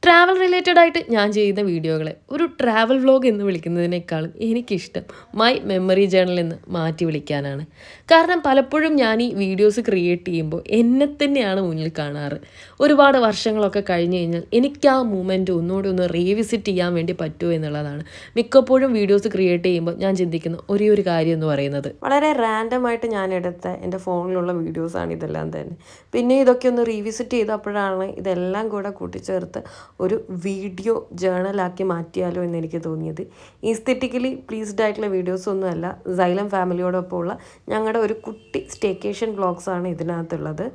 Travel related ആയിട്ട് ഞാൻ ചെയ്യുന്ന വീഡിയോകളെ ഒരു ട്രാവൽ വ്ലോഗ് എന്ന് വിളിക്കുന്നതിനേക്കാളും എനിക്കിഷ്ടം മൈ മെമ്മറി ജേർണൽ എന്ന് മാറ്റി വിളിക്കാനാണ്. കാരണം പലപ്പോഴും ഞാൻ ഈ വീഡിയോസ് ക്രിയേറ്റ് ചെയ്യുമ്പോൾ എന്നെ തന്നെയാണ് മുന്നിൽ കാണാറ്. ഒരുപാട് വർഷങ്ങളൊക്കെ കഴിഞ്ഞ് കഴിഞ്ഞാൽ എനിക്ക് ആ മൂമെൻറ്റ് ഒന്നുകൂടി ഒന്ന് റീവിസിറ്റ് ചെയ്യാൻ വേണ്ടി പറ്റുമോ എന്നുള്ളതാണ് മിക്കപ്പോഴും വീഡിയോസ് ക്രിയേറ്റ് ചെയ്യുമ്പോൾ ഞാൻ ചിന്തിക്കുന്ന ഒരേ ഒരു കാര്യം എന്ന് പറയുന്നത്. വളരെ റാൻഡമായിട്ട് ഞാൻ എടുത്ത എൻ്റെ ഫോണിലുള്ള വീഡിയോസാണ് ഇതെല്ലാം തന്നെ. പിന്നെ ഇതൊക്കെ ഒന്ന് റീവിസിറ്റ് ചെയ്തപ്പോഴാണ് ഇതെല്ലാം കൂടെ കൂട്ടിച്ചേർത്ത് ഒരു വീഡിയോ ജേർണലാക്കി മാറ്റിയാലോ എന്ന് എനിക്ക് തോന്നിയത്. ഈസ്തെറ്റിക്കലി പ്ലീസ്ഡ് ആയിട്ടുള്ള വീഡിയോസ് ഒന്നുമല്ല, സൈലം ഫാമിലിയോടൊപ്പമുള്ള ഞങ്ങളുടെ ഒരു കുട്ടി സ്റ്റേക്കേഷൻ വ്ളോഗ്സാണ് ഇതിനകത്തുള്ളത്.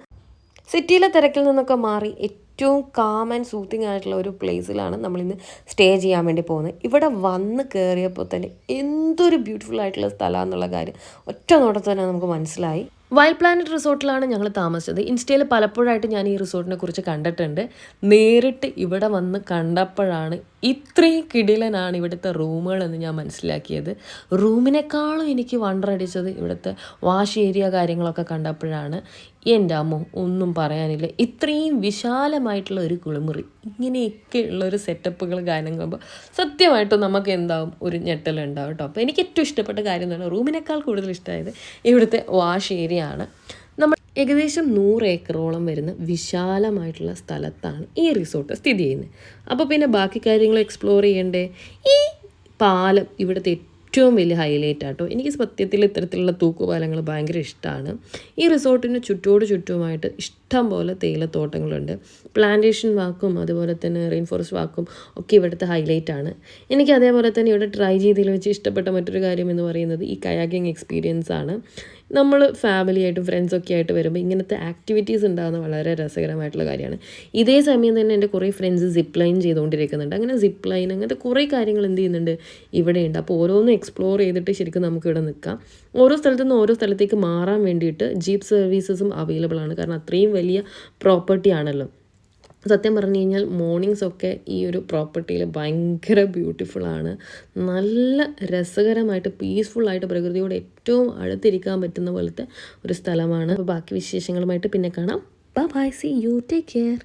സിറ്റിയിലെ തിരക്കിൽ നിന്നൊക്കെ മാറി ഏറ്റവും കാം ആൻഡ് സൂത്തിങ് ആയിട്ടുള്ള ഒരു പ്ലേസിലാണ് നമ്മളിന്ന് സ്റ്റേ ചെയ്യാൻ വേണ്ടി പോകുന്നത്. ഇവിടെ വന്ന് കയറിയപ്പോൾ തന്നെ എന്തൊരു ബ്യൂട്ടിഫുൾ ആയിട്ടുള്ള സ്ഥലമാണെന്നുള്ള കാര്യം ഒറ്റ നോട്ടത്തിൽ തന്നെ നമുക്ക് മനസ്സിലായി. വൈൽഡ് പ്ലാനറ്റ് റിസോർട്ടിലാണ് ഞങ്ങൾ താമസിച്ചത്. ഇൻസ്റ്റയിൽ പലപ്പോഴായിട്ട് ഞാൻ ഈ റിസോർട്ടിനെ കുറിച്ച് കണ്ടിട്ടുണ്ട്. നേരിട്ട് ഇവിടെ വന്ന് കണ്ടപ്പോഴാണ് ഇത്രയും കിടിലനാണ് ഇവിടുത്തെ റൂമുകളെന്ന് ഞാൻ മനസ്സിലാക്കിയത്. റൂമിനേക്കാളും എനിക്ക് വണ്ടറടിച്ചത് ഇവിടുത്തെ വാഷ് ഏരിയ കാര്യങ്ങളൊക്കെ കണ്ടപ്പോഴാണ്. എൻ്റെ അമ്മോ, ഒന്നും പറയാനില്ല. ഇത്രയും വിശാലമായിട്ടുള്ള ഒരു കുളിമുറി, ഇങ്ങനെയൊക്കെ ഉള്ളൊരു സെറ്റപ്പുകൾ കാണുമ്പോൾ സത്യമായിട്ടും നമുക്ക് എന്താവും, ഒരു ഞെട്ടലുണ്ടാവും കേട്ടോ. അപ്പോൾ എനിക്ക് ഏറ്റവും ഇഷ്ടപ്പെട്ട കാര്യം എന്ന് പറഞ്ഞാൽ റൂമിനേക്കാൾ കൂടുതൽ ഇഷ്ടമായത് ഇവിടുത്തെ വാഷ് ഏരിയ ആണ്. നമ്മൾ ഏകദേശം 100 ഏക്കറോളം വരുന്ന വിശാലമായിട്ടുള്ള സ്ഥലത്താണ് ഈ റിസോർട്ട് സ്ഥിതി ചെയ്യുന്നത്. അപ്പോൾ പിന്നെ ബാക്കി കാര്യങ്ങൾ എക്സ്പ്ലോർ ചെയ്യണ്ടേ. ഈ പാലം ഇവിടുത്തെ ഏറ്റവും വലിയ ഹൈലൈറ്റ് ആട്ടോ. എനിക്ക് സത്യത്തിൽ ഇത്തരത്തിലുള്ള തൂക്കുപാലങ്ങൾ ഭയങ്കര ഇഷ്ടമാണ്. ഈ റിസോർട്ടിന് ചുറ്റുമായിട്ട് ഇഷ്ടം പോലെ തേയിലത്തോട്ടങ്ങളുണ്ട്. പ്ലാന്റേഷൻ വാക്കും അതുപോലെ തന്നെ റെയിൻ ഫോറസ്റ്റ് വാക്കും ഒക്കെ ഇവിടുത്തെ ഹൈലൈറ്റ് ആണ്. എനിക്ക് അതേപോലെ തന്നെ ഇവിടെ ട്രൈ ചെയ്തതിൽ വെച്ച് ഇഷ്ടപ്പെട്ട മറ്റൊരു കാര്യം എന്ന് പറയുന്നത് ഈ കയാക്കിങ് എക്സ്പീരിയൻസ് ആണ്. നമ്മൾ ഫാമിലിയായിട്ടും ഫ്രണ്ട്സൊക്കെ ആയിട്ട് വരുമ്പോൾ ഇങ്ങനത്തെ ആക്ടിവിറ്റീസ് ഉണ്ടാകുന്ന വളരെ രസകരമായിട്ടുള്ള കാര്യമാണ്. ഇതേ സമയം തന്നെ എൻ്റെ കുറേ ഫ്രണ്ട്സ് സിപ്പ് ലൈൻ ചെയ്തുകൊണ്ടിരിക്കുന്നുണ്ട്. അങ്ങനെ സിപ്പ് ലൈൻ അങ്ങനത്തെ കുറേ കാര്യങ്ങൾ എന്ത് ചെയ്യുന്നുണ്ട് ഇവിടെയുണ്ട്. അപ്പോൾ ഓരോന്നും എക്സ്പ്ലോർ ചെയ്തിട്ട് ശരിക്കും നമുക്കിവിടെ നിൽക്കാം. ഓരോ സ്ഥലത്തു നിന്ന് ഓരോ സ്ഥലത്തേക്ക് മാറാൻ വേണ്ടിയിട്ട് ജീപ്പ് സർവീസസും അവൈലബിൾ ആണ്. കാരണം അത്രയും വലിയ പ്രോപ്പർട്ടി ആണല്ലോ. സത്യം പറഞ്ഞു കഴിഞ്ഞാൽ മോർണിംഗ്സൊക്കെ ഈ ഒരു പ്രോപ്പർട്ടിയിൽ ഭയങ്കര ബ്യൂട്ടിഫുള്ളാണ്. നല്ല രസകരമായിട്ട് പീസ്ഫുള്ളായിട്ട് പ്രകൃതിയോട് ഏറ്റവും അടുത്തിരിക്കാൻ പറ്റുന്ന പോലത്തെ ഒരു സ്ഥലമാണ്. അപ്പോൾ ബാക്കി വിശേഷങ്ങളുമായിട്ട് പിന്നെ കാണാം. Bye, see you, take care.